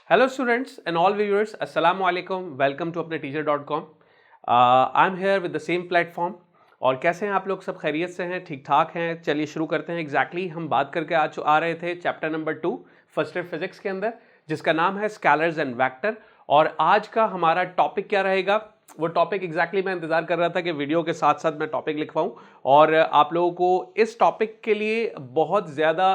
Hello students and all viewers, Assalamu alaikum, welcome to अपने teacher.com. I'm here with the same platform. और कैसे हैं आप लोग? सब खैरियत से हैं, ठीक ठाक हैं? चलिए शुरू करते हैं. एग्जैक्टली हम बात करके आ रहे थे chapter number 2 first year physics के अंदर, जिसका नाम है स्केलर्स एंड वेक्टर. और आज का हमारा टॉपिक क्या रहेगा? वो टॉपिक एग्जैक्टली मैं इंतजार कर रहा था कि वीडियो के साथ साथ मैं टॉपिक लिखवाऊं, और आप लोगों को इस टॉपिक के लिए बहुत ज़्यादा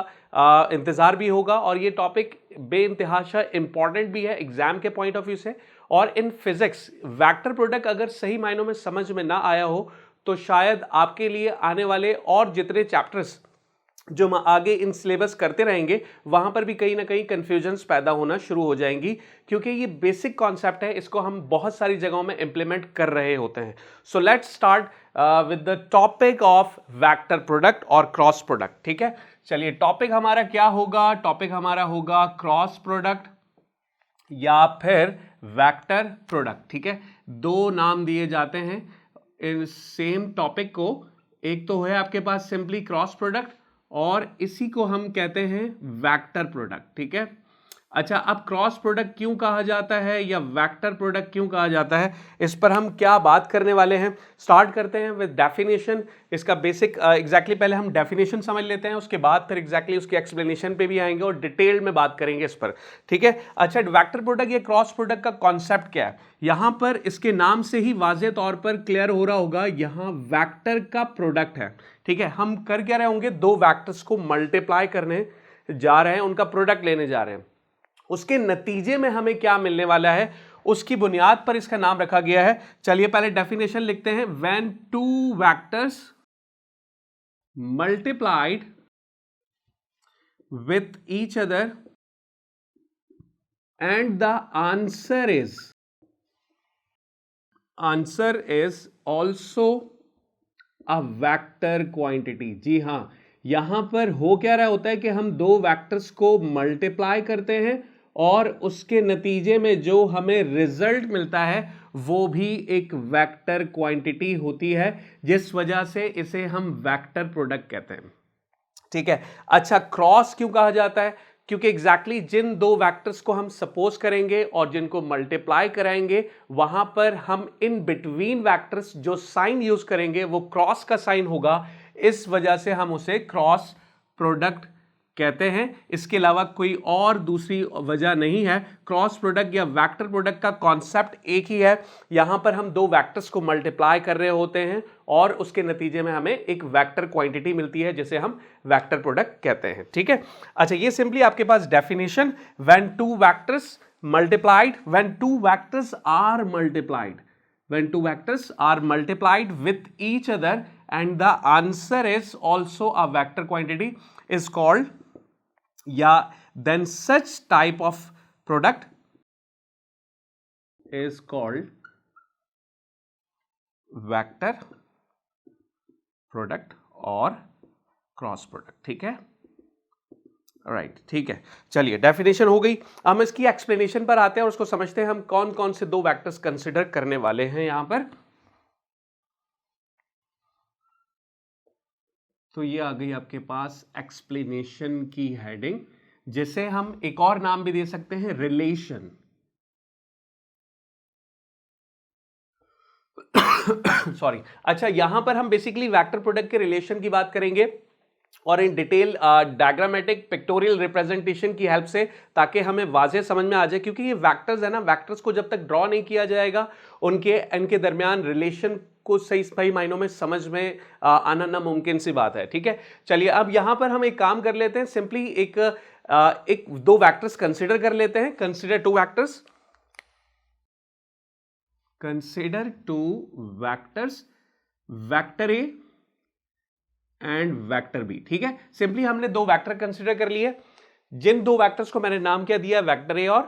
इंतज़ार भी होगा. और ये टॉपिक बेइंतहाशा इंपॉर्टेंट भी है एग्जाम के पॉइंट ऑफ व्यू से. और इन फिजिक्स वेक्टर प्रोडक्ट अगर सही मायनों में समझ में ना आया हो तो शायद आपके लिए आने वाले और जितने चैप्टर्स जो हम आगे इन सिलेबस करते रहेंगे वहां पर भी कहीं ना कहीं कंफ्यूजन्स पैदा होना शुरू हो जाएंगी, क्योंकि ये बेसिक कॉन्सेप्ट है, इसको हम बहुत सारी जगहों में इंप्लीमेंट कर रहे होते हैं. So let's start with the topic of vector product और क्रॉस प्रोडक्ट. ठीक है, चलिए टॉपिक हमारा क्या होगा? टॉपिक हमारा होगा क्रॉस प्रोडक्ट या फिर वेक्टर प्रोडक्ट. ठीक है, दो नाम दिए जाते हैं इस सेम टॉपिक को. एक तो है आपके पास सिंपली क्रॉस प्रोडक्ट और इसी को हम कहते हैं वेक्टर प्रोडक्ट. ठीक है, अच्छा, अब क्रॉस प्रोडक्ट क्यों कहा जाता है या वेक्टर प्रोडक्ट क्यों कहा जाता है, इस पर हम क्या बात करने वाले हैं. स्टार्ट करते हैं विद डेफिनेशन. इसका बेसिक एग्जैक्टली पहले हम डेफिनेशन समझ लेते हैं, उसके बाद फिर एग्जैक्टली उसके एक्सप्लेनेशन पे भी आएंगे और डिटेल में बात करेंगे इस पर. ठीक है, अच्छा, वेक्टर प्रोडक्ट या क्रॉस प्रोडक्ट का कॉन्सेप्ट क्या है? यहां पर इसके नाम से ही वाज़ेह तौर पर क्लियर हो रहा होगा, यहां वेक्टर का प्रोडक्ट है. ठीक है, हम कर क्या रहे होंगे? दो वेक्टर्स को मल्टीप्लाई करने जा रहे हैं, उनका प्रोडक्ट लेने जा रहे हैं. उसके नतीजे में हमें क्या मिलने वाला है, उसकी बुनियाद पर इसका नाम रखा गया है. चलिए पहले डेफिनेशन लिखते हैं. When two vectors multiplied with each other and the answer is also a vector quantity. जी हां, यहां पर हो क्या रहा होता है कि हम दो वेक्टर्स को मल्टीप्लाई करते हैं और उसके नतीजे में जो हमें रिजल्ट मिलता है वो भी एक वेक्टर क्वांटिटी होती है, जिस वजह से इसे हम वेक्टर प्रोडक्ट कहते हैं. ठीक है, अच्छा, क्रॉस क्यों कहा जाता है? क्योंकि एग्जैक्टली जिन दो वेक्टर्स को हम सपोज करेंगे और जिनको मल्टीप्लाई कराएंगे वहां पर हम इन बिटवीन वेक्टर्स जो साइन यूज करेंगे वो क्रॉस का साइन होगा, इस वजह से हम उसे क्रॉस प्रोडक्ट कहते हैं. इसके अलावा कोई और दूसरी वजह नहीं है. क्रॉस प्रोडक्ट या वेक्टर प्रोडक्ट का कॉन्सेप्ट एक ही है. यहां पर हम दो वेक्टर्स को मल्टीप्लाई कर रहे होते हैं और उसके नतीजे में हमें एक वेक्टर क्वांटिटी मिलती है जिसे हम वेक्टर प्रोडक्ट कहते हैं. ठीक है, अच्छा, ये सिंपली आपके पास definition. When two vectors multiplied, when two vectors are multiplied, when two vectors are multiplied with each other and the answer is also a vector quantity is called, then such type of product is called vector product और cross product. ठीक है, right, ठीक है. चलिए definition हो गई, हम इसकी एक्सप्लेनेशन पर आते हैं और उसको समझते हैं हम कौन कौन से दो वेक्टर्स कंसिडर करने वाले हैं यहां पर. तो ये आ गई आपके पास एक्सप्लेनेशन की हेडिंग, जिसे हम एक और नाम भी दे सकते हैं, रिलेशन. सॉरी. अच्छा, यहां पर हम बेसिकली वेक्टर प्रोडक्ट के रिलेशन की बात करेंगे और in detail diagrammatic pictorial representation की हेल्प से, ताकि हमें वाज़ेह समझ में आ जाए. क्योंकि ये वेक्टर्स है ना, वेक्टर्स को जब तक ड्रॉ नहीं किया जाएगा इनके दरमियान रिलेशन को सही मायनों में समझ में आना नामुमकिन सी बात है. ठीक है, चलिए अब यहां पर हम एक काम कर लेते हैं, सिंपली एक दो वेक्टर्स कंसिडर कर लेते हैं. Consider two vectors, consider two vectors, vector A and vector B. ठीक है, सिंपली हमने दो वेक्टर कंसिडर कर लिए, जिन दो वेक्टर्स को मैंने नाम क्या दिया, वेक्टर ए और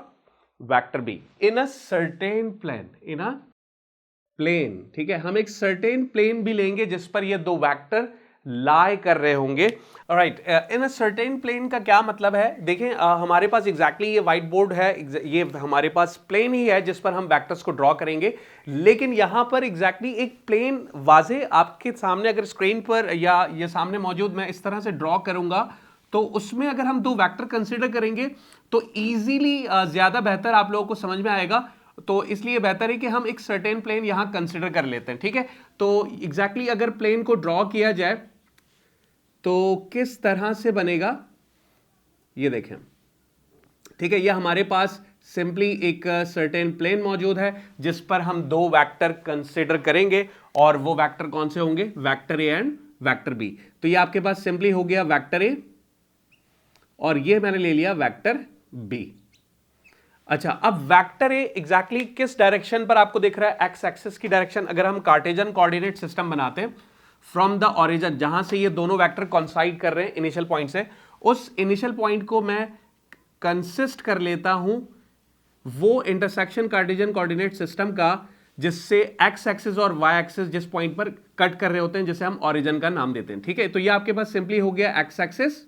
vector B, in a certain plane, in a plane. ठीक है, हम एक सर्टेन प्लेन भी लेंगे जिस पर ये दो वेक्टर लाई कर रहे होंगे. Alright, in a certain plane का क्या मतलब है? देखें, हमारे पास एग्जैक्टली ये व्हाइट बोर्ड है, ये हमारे पास प्लेन ही है जिस पर हम वेक्टर्स को ड्रॉ करेंगे. लेकिन यहां पर एग्जैक्टली एक प्लेन वाज़ेह आपके सामने अगर स्क्रीन पर या ये सामने मौजूद मैं इस तरह से ड्रॉ करूंगा तो उसमें अगर हम दो वेक्टर कंसिडर करेंगे तो इजीली ज्यादा बेहतर आप लोगों को समझ में आएगा। तो इसलिए बेहतर है कि हम एक सर्टेन प्लेन यहां कंसिडर कर लेते हैं, ठीक है। तो एग्जैक्टली अगर प्लेन को ड्रॉ किया जाए तो किस तरह से बनेगा ये देखें, ठीक है। ये हमारे पास सिंपली एक सर्टेन प्लेन मौजूद है जिस पर हम दो वेक्टर कंसिडर करेंगे और वो वेक्टर कौन से होंगे, vector A and vector B. तो ये आपके पास सिंपली हो गया वेक्टर ए और ये मैंने ले लिया वेक्टर बी। अच्छा, अब वेक्टर ए एग्जैक्टली किस डायरेक्शन पर आपको दिख रहा है, एक्स एक्सिस की डायरेक्शन। अगर हम कार्टेशियन कोऑर्डिनेट सिस्टम बनाते हैं फ्रॉम द ओरिजिन, जहां से ये दोनों वेक्टर कॉन्साइड कर रहे हैं इनिशियल पॉइंट से, उस इनिशियल पॉइंट को मैं कंसिस्ट कर लेता हूं वो इंटरसेक्शन कार्टेशियन कोऑर्डिनेट सिस्टम का जिससे एक्स एक्सिस और वाई एक्सिस जिस पॉइंट पर कट कर रहे होते हैं, जिसे हम ओरिजिन का नाम देते हैं, ठीक है। तो ये आपके पास सिंपली हो गया एक्स एक्सिस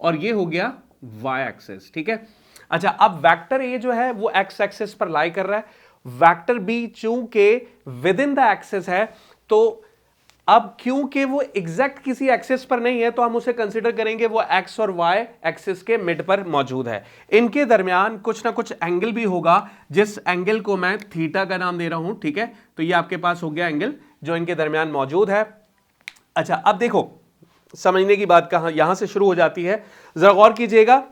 और ये हो गया वाई एक्सिस, ठीक है। अच्छा, अब वेक्टर ए जो है वो एक्स एक्सिस पर लाई कर रहा है, वेक्टर बी चूंकि विद इन द एक्सिस है, तो अब क्योंकि वो एग्जैक्ट किसी एक्सिस पर नहीं है तो हम उसे कंसीडर करेंगे वो एक्स और वाई एक्सिस के मिड पर मौजूद है। इनके दरमियान कुछ ना कुछ एंगल भी होगा जिस एंगल को मैं थीटा का नाम दे रहा हूं, ठीक है। तो ये आपके पास हो गया एंगल जो इनके दरमियान मौजूद है। अच्छा, अब देखो समझने की बात कहां यहां से शुरू हो जाती है, जरा गौर कीजिएगा।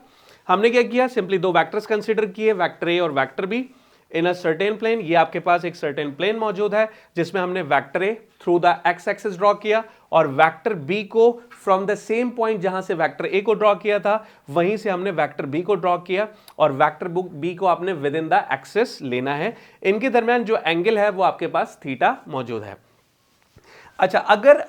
हमने क्या किया, सिंपली दो वेक्टर्स कंसीडर किए, वेक्टर ए और vector B in a certain plane. ये आपके पास एक सर्टेन प्लेन मौजूद है जिसमें हमने vector A through the x axis draw किया और वेक्टर बी को फ्रॉम द सेम पॉइंट जहां से वेक्टर ए को ड्रॉ किया था वहीं से हमने वेक्टर बी को ड्रॉ किया और वेक्टर बी को आपने विद इन द एक्सिस लेना है। इनके दरमियान जो एंगल है वो आपके पास थीटा मौजूद है। अच्छा, अगर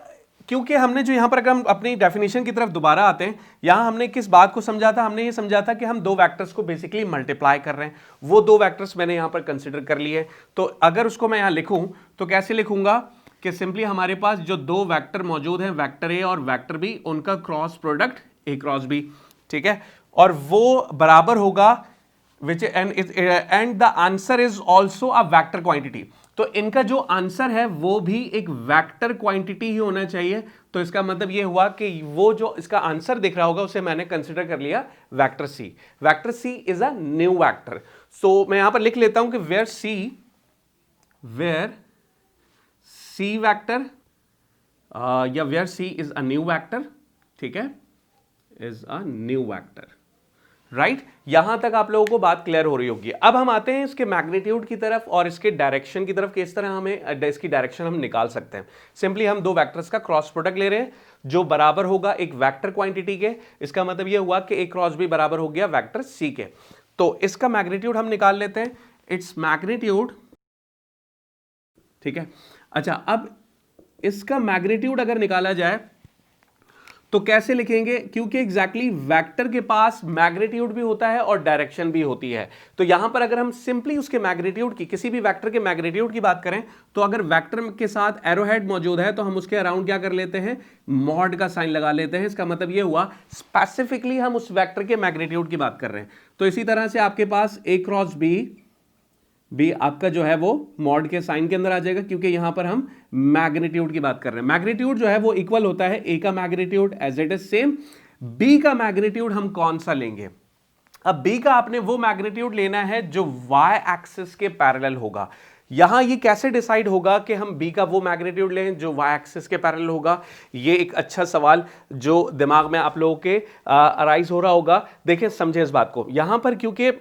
क्योंकि हमने जो यहां पर अगर हम अपनी डेफिनेशन की तरफ दोबारा आते हैं, यहां हमने किस बात को समझा था, हमने ये समझा था कि हम दो वेक्टर्स को बेसिकली मल्टीप्लाई कर रहे हैं। वो दो वेक्टर्स मैंने यहां पर कंसीडर कर लिए। तो अगर उसको मैं यहां लिखूं तो कैसे लिखूंगा कि सिंपली हमारे पास जो दो वेक्टर मौजूद हैं, वेक्टर ए और वेक्टर बी, उनका cross product A cross B, ठीक है, और वो बराबर होगा which and the answer is also a vector quantity. तो इनका जो आंसर है वो भी एक वेक्टर क्वांटिटी ही होना चाहिए। तो इसका मतलब ये हुआ कि वो जो इसका आंसर दिख रहा होगा उसे मैंने कंसीडर कर लिया vector C. Vector C is a new vector. So मैं यहां पर लिख लेता हूं कि वेयर सी वेक्टर या where C is a new vector, ठीक है, is a new vector, right. यहां तक आप लोगों को बात क्लियर हो रही होगी। अब हम आते हैं इसके मैग्नीट्यूड की तरफ और इसके डायरेक्शन की तरफ, किस तरह हमें इसकी डायरेक्शन हम निकाल सकते हैं। सिंपली हम दो वेक्टर्स का क्रॉस प्रोडक्ट ले रहे हैं जो बराबर होगा एक वेक्टर क्वांटिटी के। इसका मतलब यह हुआ कि ए क्रॉस बी बराबर हो गया वेक्टर सी के। तो इसका मैग्नीट्यूड हम निकाल लेते हैं, इट्स मैग्नीट्यूड, ठीक है। अच्छा, अब इसका मैग्नीट्यूड अगर निकाला जाए तो कैसे लिखेंगे, क्योंकि एग्जैक्टली वेक्टर के पास मैग्नीट्यूड भी होता है और डायरेक्शन भी होती है। तो यहां पर अगर हम सिंपली उसके मैग्नीट्यूड की, किसी भी वेक्टर के मैग्नीट्यूड की बात करें तो अगर वेक्टर के साथ एरोहेड मौजूद है तो हम उसके अराउंड क्या कर लेते हैं, मॉड का साइन लगा लेते हैं। इसका मतलब यह हुआ स्पेसिफिकली हम उस वेक्टर के मैग्नीट्यूड की बात कर रहे हैं। तो इसी तरह से आपके पास ए क्रॉस बी आपका जो है वो मॉड के साइन के अंदर आ जाएगा, क्योंकि यहां पर हम मैग्नीट्यूड की बात कर रहे हैं। मैग्नीट्यूड जो है वो इक्वल होता है ए का magnitude as it is same. B का मैग्नीट्यूड हम कौन सा लेंगे, अब बी का आपने वो मैग्नीट्यूड लेना है जो वाई एक्सिस के पैरेलल होगा। यहां ये कैसे डिसाइड होगा कि हम बी का वो मैग्नीट्यूड लें जो वाई एक्सिस के पैरेलल होगा, ये एक अच्छा सवाल जो दिमाग में आप लोगों के अराइज हो रहा होगा। देखिए समझे इस बात को, यहां पर क्योंकि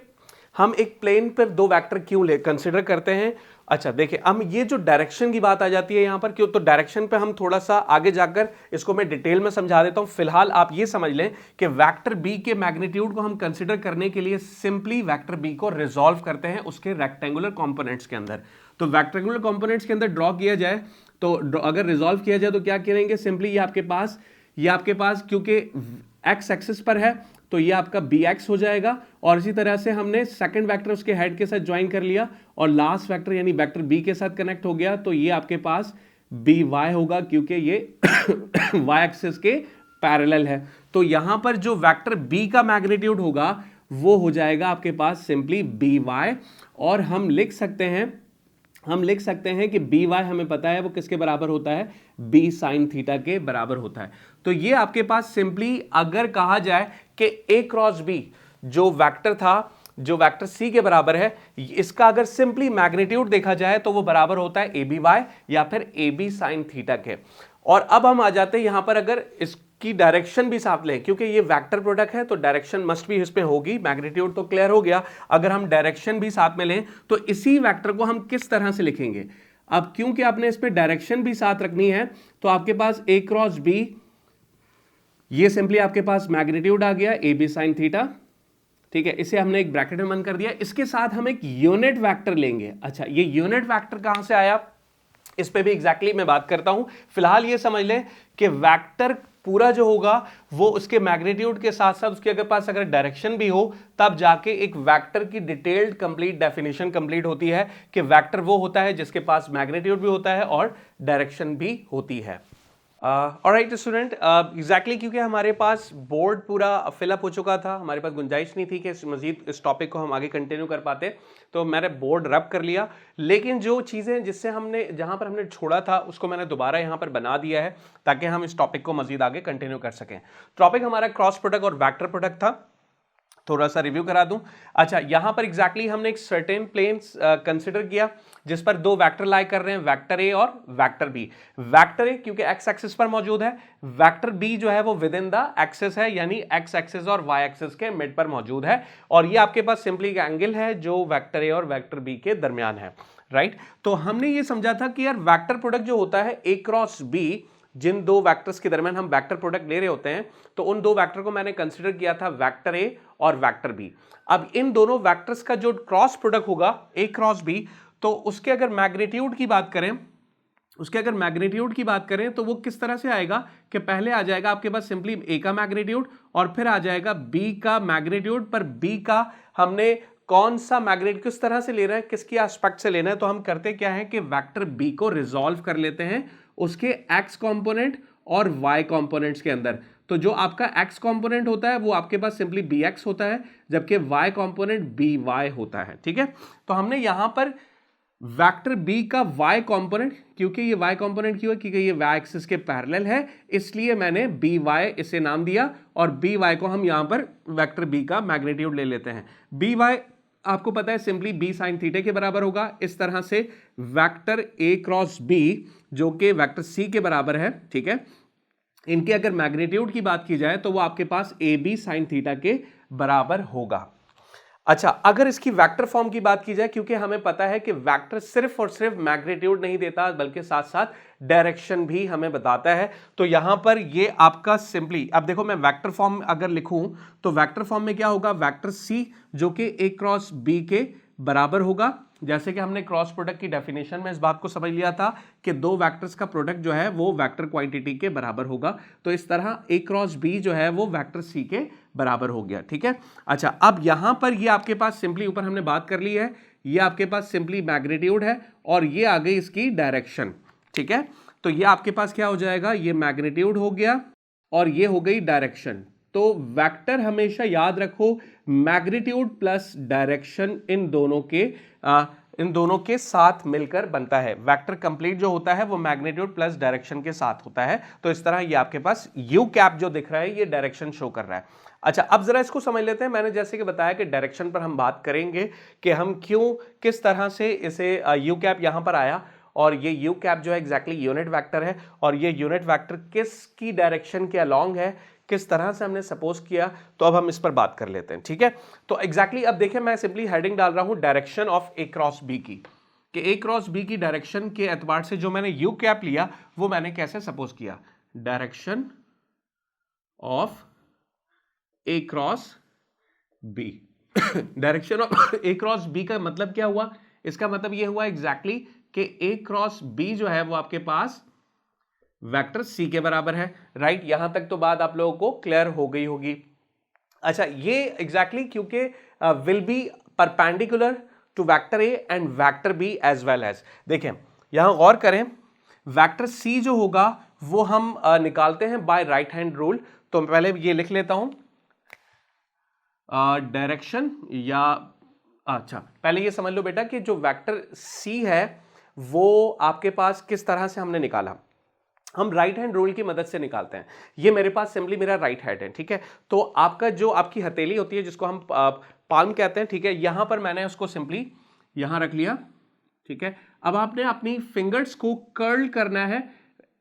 हम एक प्लेन पर दो वेक्टर क्यों कंसीडर करते हैं। अच्छा देखिए, हम ये जो डायरेक्शन की बात आ जाती है यहां पर क्यों, तो डायरेक्शन पे हम थोड़ा सा आगे जाकर इसको मैं डिटेल में समझा देता हूं। फिलहाल आप ये समझ लें कि वेक्टर बी के मैग्नीट्यूड को हम कंसीडर करने के लिए सिंपली वेक्टर बी को रिजॉल्व करते हैं उसके रेक्टेंगुलर कंपोनेंट्स के अंदर। तो रेक्टेंगुलर कंपोनेंट्स के अंदर ड्रॉ किया जाए तो अगर रिजॉल्व किया जाए तो क्या करेंगे, सिंपली ये आपके पास क्योंकि एक्स एक्सिस पर है तो ये आपका बी एक्स हो जाएगा, और इसी तरह से हमने सेकंड वेक्टर उसके हेड के साथ ज्वाइन कर लिया और लास्ट वेक्टर यानी वेक्टर बी के साथ कनेक्ट हो गया, तो ये आपके पास बी वाई होगा क्योंकि ये वाई एक्सिस के पैरेलल है। तो यहां पर जो वेक्टर बी का मैग्नीट्यूड होगा वो हो जाएगा आपके पास सिंपली बी वाई, और हम लिख सकते हैं हम लिख सकते हैं कि बी वाई हमें पता है वो किसके बराबर होता है, बी साइन थीटा के बराबर होता है। तो ये आपके पास सिंपली अगर कहा जाए कि ए क्रॉस बी जो वेक्टर था, जो वेक्टर सी के बराबर है, इसका अगर सिंपली मैग्नीट्यूड देखा जाए तो वो बराबर होता है ए बी वाई या फिर ए बी साइन थीटा के। और अब हम आ जाते हैं यहां पर, अगर इसकी डायरेक्शन भी साथ लें, क्योंकि ये वेक्टर प्रोडक्ट है तो डायरेक्शन मस्ट भी इसमें होगी, मैग्नीट्यूड तो क्लियर हो गया, अगर हम डायरेक्शन भी साथ में लें तो इसी वेक्टर को हम किस तरह से लिखेंगे। अब क्योंकि आपने इस पे डायरेक्शन भी साथ रखनी है तो आपके पास ए क्रॉस बी, ये सिंपली आपके पास मैग्नीट्यूड आ गया ए बी साइन थीटा, ठीक है, इसे हमने एक ब्रैकेट में बंद कर दिया। इसके साथ हम एक यूनिट वेक्टर लेंगे। अच्छा, ये यूनिट वेक्टर कहां से आया, इस पे भी एग्जैक्टली मैं बात करता हूं। फिलहाल ये समझ लें कि वेक्टर पूरा जो होगा वो उसके मैग्नीट्यूड के साथ साथ उसके पास अगर डायरेक्शन भी हो तब जाके एक वेक्टर की डिटेल्ड कंप्लीट डेफिनेशन कंप्लीट होती है कि वेक्टर वो होता है जिसके पास मैग्नीट्यूड भी होता है और डायरेक्शन भी होती है। ऑलराइट स्टूडेंट, एग्जैक्टली क्योंकि हमारे पास बोर्ड पूरा फिलअप हो चुका था, हमारे पास गुंजाइश नहीं थी कि मजीद इस टॉपिक को हम आगे कंटिन्यू कर पाते, तो मैंने बोर्ड रब कर लिया। लेकिन जो चीज़ें जिससे हमने जहां पर हमने छोड़ा था उसको मैंने दोबारा यहां पर बना दिया है ताकि हम इस टॉपिक को मजीद आगे कंटिन्यू कर सकें। टॉपिक हमारा क्रॉस प्रोडक्ट और वेक्टर प्रोडक्ट था, थोड़ा सा रिव्यू करा दूं। अच्छा, यहां पर एग्जैक्टली हमने एक सर्टेन प्लेन्स कंसिडर किया जिस पर दो वेक्टर लाई कर रहे हैं, वेक्टर ए और वेक्टर बी। वेक्टर ए क्योंकि एक्स एक्सिस पर मौजूद है, वेक्टर बी जो है वो विद इन द एक्सिस है, यानी एक्स एक्सिस और वाई एक्सिस के मिड पर मौजूद है, और ये आपके पास सिंपली एक एंगल है जो वेक्टर ए और वेक्टर बी के दरमियान है, राइट। तो हमने ये समझा था कि यार वेक्टर प्रोडक्ट जो होता है ए क्रॉस बी, जिन दो वेक्टर्स के दरमियान हम वेक्टर प्रोडक्ट ले रहे होते हैं, तो उन दो वेक्टर को मैंने कंसीडर किया था वेक्टर ए और वेक्टर बी। अब इन दोनों वेक्टर्स का जो क्रॉस प्रोडक्ट होगा ए क्रॉस बी, तो उसके अगर मैग्नीट्यूड की बात करें, तो वो किस तरह से आएगा कि पहले आ जाएगा आपके पास सिंपली ए का मैग्नीट्यूड और फिर आ जाएगा बी का मैग्नीट्यूड, पर बी का हमने कौन सा मैग्नीट्यूड किस तरह से ले रहे हैं, किसकी एस्पेक्ट से लेना है, तो हम करते क्या है कि वेक्टर बी को रिजॉल्व कर लेते हैं उसके एक्स कंपोनेंट और वाई कंपोनेंट्स के अंदर। तो जो आपका एक्स कंपोनेंट होता है वो आपके पास सिंपली बी एक्स होता है, जबकि वाई कंपोनेंट बी वाई होता है, ठीक है। तो हमने यहां पर वेक्टर बी का वाई कंपोनेंट, क्योंकि ये वाई कंपोनेंट क्यों है, क्योंकि ये वाई एक्सिस के पैरेलल है, इसलिए मैंने बी वाई इसे नाम दिया, और बी वाई को हम यहां पर वेक्टर बी का मैग्नीट्यूड ले लेते हैं। बी वाई आपको पता है सिंपली बी साइन थीटा के बराबर होगा। इस तरह से वेक्टर ए क्रॉस बी जो कि वेक्टर सी के बराबर है, ठीक है, इनके अगर मैग्नीट्यूड की बात की जाए तो वो आपके पास ए बी साइन थीटा के बराबर होगा। अच्छा, अगर इसकी वेक्टर फॉर्म की बात की जाए, क्योंकि हमें पता है कि वेक्टर सिर्फ और सिर्फ मैग्नीट्यूड नहीं देता बल्कि साथ साथ डायरेक्शन भी हमें बताता है, तो यहां पर ये आपका सिंपली, अब देखो मैं वेक्टर फॉर्म अगर लिखूं तो वेक्टर फॉर्म में क्या होगा, वेक्टर सी जो कि ए क्रॉस बी के बराबर होगा। जैसे कि हमने क्रॉस प्रोडक्ट की डेफिनेशन में इस बात को समझ लिया था कि दो वेक्टर्स का प्रोडक्ट जो है वो वेक्टर क्वांटिटी के बराबर होगा, तो इस तरह ए क्रॉस बी जो है वो वेक्टर सी के बराबर हो गया, ठीक है। अच्छा, अब यहां पर ये आपके पास सिंपली ऊपर हमने बात कर ली है, ये आपके पास सिंपली मैग्नीट्यूड है और ये आ गई इसकी डायरेक्शन, ठीक है। तो ये आपके पास क्या हो जाएगा, ये मैग्नीट्यूड हो गया और ये हो गई डायरेक्शन। तो वेक्टर हमेशा याद रखो मैग्नीट्यूड प्लस डायरेक्शन इन दोनों के साथ मिलकर बनता है। वेक्टर कंप्लीट जो होता है वो मैग्नीट्यूड प्लस डायरेक्शन के साथ होता है। तो इस तरह ये आपके पास यू कैप जो दिख रहा है ये डायरेक्शन शो कर रहा है। अच्छा, अब जरा इसको समझ लेते हैं। मैंने जैसे कि बताया कि डायरेक्शन पर हम बात करेंगे कि हम किस तरह से इसे यू कैप यहां पर आया, और ये यू कैप जो है एग्जैक्टली यूनिट वेक्टर है, और ये यूनिट वेक्टर किसकी डायरेक्शन के अलोंग है, किस तरह से हमने सपोज किया, तो अब हम इस पर बात कर लेते हैं, ठीक है। तो एग्जैक्टली अब देखिए मैं सिंपली हेडिंग डाल रहा हूं direction of A cross B की, कि ए क्रॉस बी की डायरेक्शन के एतबार से जो मैंने यू कैप लिया वो मैंने कैसे सपोज किया, direction of A cross B. Direction of A cross B का मतलब क्या हुआ, इसका मतलब यह हुआ एग्जैक्टली कि ए क्रॉस बी जो है वो आपके पास वेक्टर सी के बराबर है, राइट। यहां तक तो बात आप लोगों को क्लियर हो गई होगी। अच्छा, ये एग्जैक्टली क्योंकि will be perpendicular to vector A and vector B as well as, देखें यहां गौर करें, वेक्टर सी जो होगा वो हम निकालते हैं बाय राइट हैंड रूल। तो पहले ये लिख लेता हूं डायरेक्शन, या अच्छा पहले ये समझ लो बेटा कि जो वेक्टर सी है वो आपके पास किस तरह से हमने निकाला, हम राइट हैंड रूल की मदद से निकालते हैं। ये मेरे पास सिंपली मेरा राइट हैंड है, ठीक है। तो आपका जो आपकी हथेली होती है जिसको हम पाल्म कहते हैं, ठीक है, यहां पर मैंने उसको सिंपली यहां रख लिया, ठीक है। अब आपने अपनी फिंगर्स को कर्ल करना है,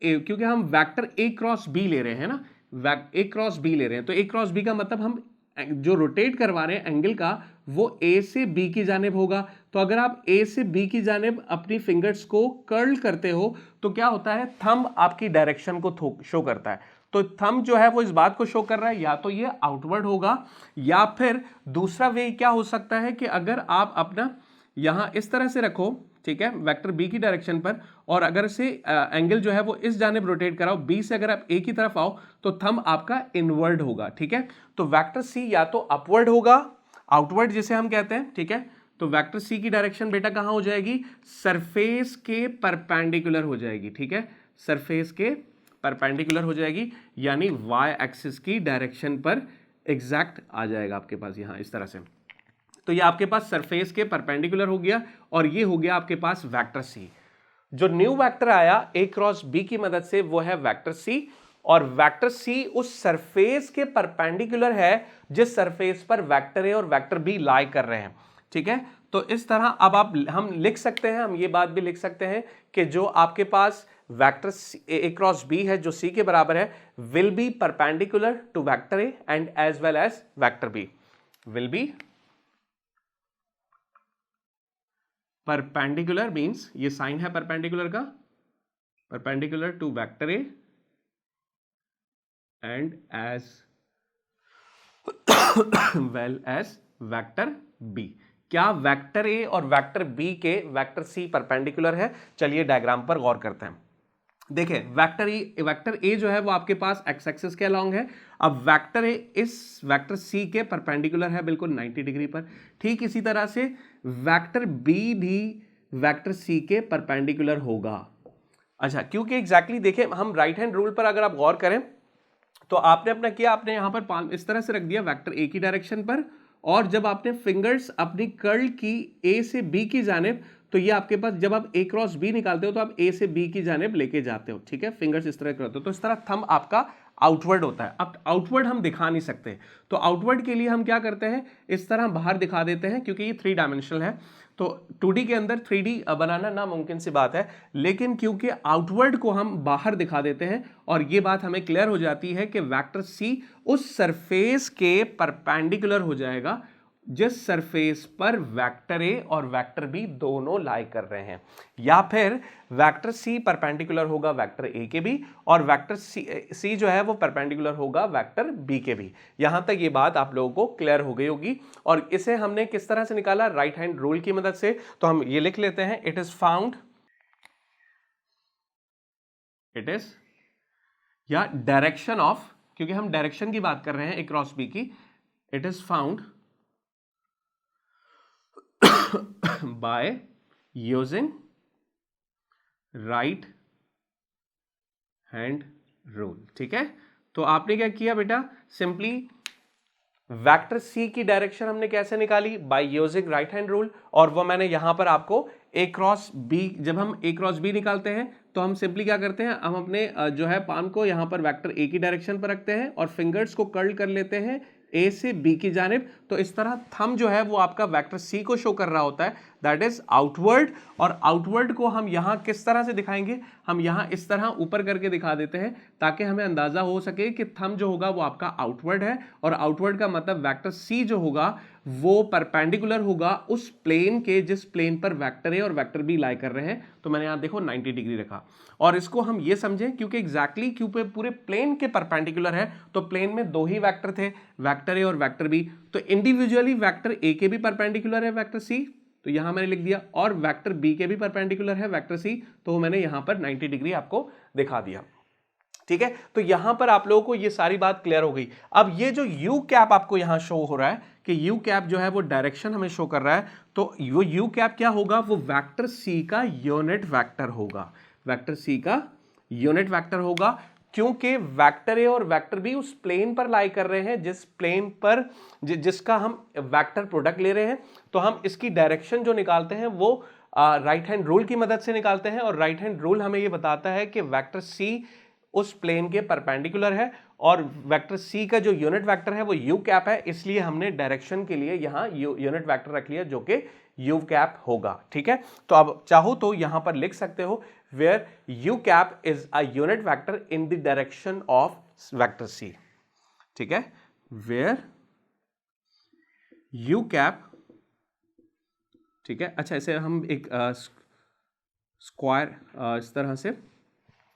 क्योंकि हम वेक्टर ए क्रॉस बी ले रहे हैं ना, ए क्रॉस बी ले रहे हैं, तो ए क्रॉस बी का मतलब हम जो रोटेट करवा रहे हैं एंगल का वो ए से बी की जानिब होगा। तो अगर आप ए से बी की जानिब अपनी फिंगर्स को कर्ल करते हो तो क्या होता है, थंब आपकी डायरेक्शन को शो करता है। तो थंब जो है वो इस बात को शो कर रहा है, या तो ये आउटवर्ड होगा, या फिर दूसरा वे क्या हो सकता है कि अगर आप अपना यहां इस तरह से रखो, ठीक है, वेक्टर बी की डायरेक्शन पर, और अगर से एंगल जो है वो इस जानिब रोटेट कराओ, बी से अगर आप ए की तरफ आओ तो थंब आपका इनवर्ड होगा, ठीक है। तो वेक्टर सी या तो अपवर्ड होगा, आउटवर्ड जिसे हम कहते हैं, ठीक है। तो वेक्टर सी की डायरेक्शन बेटा कहां हो जाएगी, सरफेस के परपेंडिकुलर हो जाएगी, ठीक है, सरफेस के परपेंडिकुलर हो जाएगी, यानी वाई एक्सिस की डायरेक्शन पर एग्जैक्ट आ जाएगा आपके पास यहां इस तरह से। तो ये आपके पास सरफेस के परपेंडिकुलर हो गया, और ये हो गया आपके पास वेक्टर सी। जो न्यू वेक्टर आया ए क्रॉस बी की मदद से वो है वेक्टर सी, और वेक्टर सी उस सरफेस के परपेंडिकुलर है जिस सरफेस पर वेक्टर ए और वेक्टर बी लाई कर रहे हैं, ठीक है। तो इस तरह अब हम लिख सकते हैं, हम ये बात भी लिख सकते हैं कि जो आपके पास वेक्टर ए क्रॉस बी है जो सी के बराबर है, will be perpendicular to vector A and as well as vector B, will be perpendicular, means ये साइन है परपेंडिकुलर का, perpendicular to vector A and as well as vector B. क्या vector A और vector B के vector C perpendicular है? चलिए diagram पर गौर करते हैं। देखिए वेक्टर ए जो है वो आपके पास एक्स एक्सिस के अलोंग है। अब वेक्टर ए इस वेक्टर सी के परपेंडिकुलर है बिल्कुल 90 डिग्री पर। ठीक इसी तरह से वेक्टर बी भी वेक्टर सी के परपेंडिकुलर होगा। अच्छा, क्योंकि एग्जैक्टली देखिए हम राइट हैंड रूल पर अगर आप गौर करें तो आपने अपना किया, आपने यहां पर पाल्म इस तरह से रख दिया वेक्टर ए की डायरेक्शन पर, और जब आपने फिंगर्स अपनी कर्ल की ए से बी की जानिब, तो ये आपके पास जब आप ए क्रॉस बी निकालते हो तो आप ए से बी की जानिब लेके जाते हो, ठीक है, फिंगर्स इस तरह करते हो, तो इस तरह थंब आपका आउटवर्ड होता है। अब आउटवर्ड हम दिखा नहीं सकते, तो आउटवर्ड के लिए हम क्या करते हैं, इस तरह बाहर दिखा देते हैं, क्योंकि ये 3 डायमेंशनल है, तो 2D के अंदर 3D बनाना नामुमकिन सी बात है, लेकिन क्योंकि आउटवर्ड को हम बाहर दिखा देते हैं, और ये बात हमें क्लियर हो जाती है कि वेक्टर सी उस सरफेस के परपेंडिकुलर हो जाएगा जिस सरफेस पर वेक्टर ए और वेक्टर बी दोनों लाई कर रहे हैं, या फिर वेक्टर सी परपेंडिकुलर होगा वेक्टर ए के भी, और वेक्टर सी जो है वो परपेंडिकुलर होगा वेक्टर बी के भी। यहां तक ये बात आप लोगों को क्लियर हो गई होगी। और इसे हमने किस तरह से निकाला, राइट हैंड रूल की मदद से। तो हम ये लिख लेते हैं, it is found, it is या डायरेक्शन ऑफ, क्योंकि हम डायरेक्शन की बात कर रहे हैं ए क्रॉस बी की, it is found by using right hand rule। ठीक है, तो आपने क्या किया बेटा, सिंपली वेक्टर सी की डायरेक्शन हमने कैसे निकाली, by using right hand rule, और वो मैंने यहां पर आपको ए क्रॉस बी, जब हम ए क्रॉस बी निकालते हैं तो हम सिंपली क्या करते हैं, हम अपने जो है पाम को यहां पर वेक्टर ए की डायरेक्शन पर रखते हैं और फिंगर्स को कर्ल कर लेते हैं ए से बी की जानिब, तो इस तरह थंब जो है वो आपका वेक्टर सी को शो कर रहा होता है, दैट इज आउटवर्ड। और आउटवर्ड को हम यहां किस तरह से दिखाएंगे, हम यहां इस तरह ऊपर करके दिखा देते हैं ताकि हमें अंदाजा हो सके कि थंब जो होगा वो आपका आउटवर्ड है, और आउटवर्ड का मतलब वेक्टर सी जो होगा वो परपेंडिकुलर होगा उस प्लेन के जिस प्लेन पर वेक्टर ए और वेक्टर बी लाई कर रहे हैं। तो मैंने यहां देखो 90 डिग्री रखा, और इसको हम ये समझें क्योंकि एग्जैक्टली क्योंकि पूरे प्लेन के परपेंडिकुलर है, तो प्लेन में 2 ही वेक्टर थे, वेक्टर ए और वेक्टर बी, तो इंडिविजुअली वेक्टर ए के भी परपेंडिकुलर है वेक्टर सी, तो यहां मैंने लिख दिया, और वेक्टर बी के भी परपेंडिकुलर है वेक्टर सी, तो मैंने यहां पर 90 डिग्री आपको दिखा दिया। ठीक है, तो यहां पर आप लोगों को ये सारी बात क्लियर हो गई। अब ये जो यू कैप आपको यहां शो हो रहा है कि यू कैप जो है वो डायरेक्शन हमें शो कर रहा है, तो वो यू कैप क्या होगा, वो वेक्टर सी का यूनिट वेक्टर होगा, वेक्टर सी का यूनिट वेक्टर होगा, क्योंकि वेक्टर ए और वेक्टर बी उस प्लेन पर लाई कर रहे हैं जिस प्लेन पर जिसका हम वेक्टर प्रोडक्ट ले रहे हैं, तो हम इसकी डायरेक्शन जो निकालते हैं वो राइट हैंड रूल की मदद से निकालते हैं, और राइट हैंड रूल हमें ये बताता है कि वेक्टर सी उस प्लेन के परपेंडिकुलर है, और वेक्टर सी का जो यूनिट वेक्टर है वो यू कैप है, इसलिए हमने डायरेक्शन के लिए यहां यूनिट वेक्टर रख लिया जो कि यू कैप होगा। ठीक है, तो अब चाहो तो यहां पर लिख सकते हो where u cap is a unit vector in the direction of vector C. ठीक है, वेयर यू कैप, ठीक है, अच्छा इसे हम एक स्क्वायर इस तरह से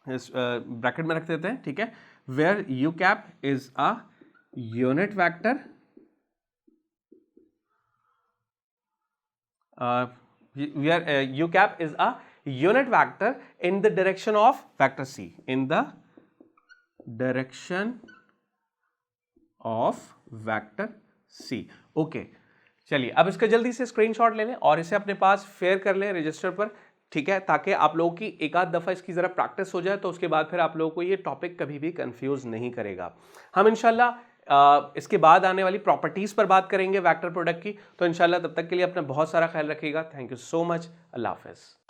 ब्रैकेट में रख देते हैं। ठीक है, where u cap is a unit vector where u cap is a unit vector in the direction of vector c, in the direction of vector c। Okay, चलिए अब इसका जल्दी से स्क्रीनशॉट ले लें और इसे अपने पास शेयर कर लें रजिस्टर पर। ठीक है, ताकि आप लोगों की एक आध दफ़ा इसकी ज़रा प्रैक्टिस हो जाए, तो उसके बाद फिर आप लोगों को ये टॉपिक कभी भी कंफ्यूज नहीं करेगा। हम इंशाल्लाह इसके बाद आने वाली प्रॉपर्टीज़ पर बात करेंगे वेक्टर प्रोडक्ट की। तो इंशाल्लाह तब तक के लिए अपना बहुत सारा ख्याल रखिएगा। Thank you so much. Allah हाफ़िज़।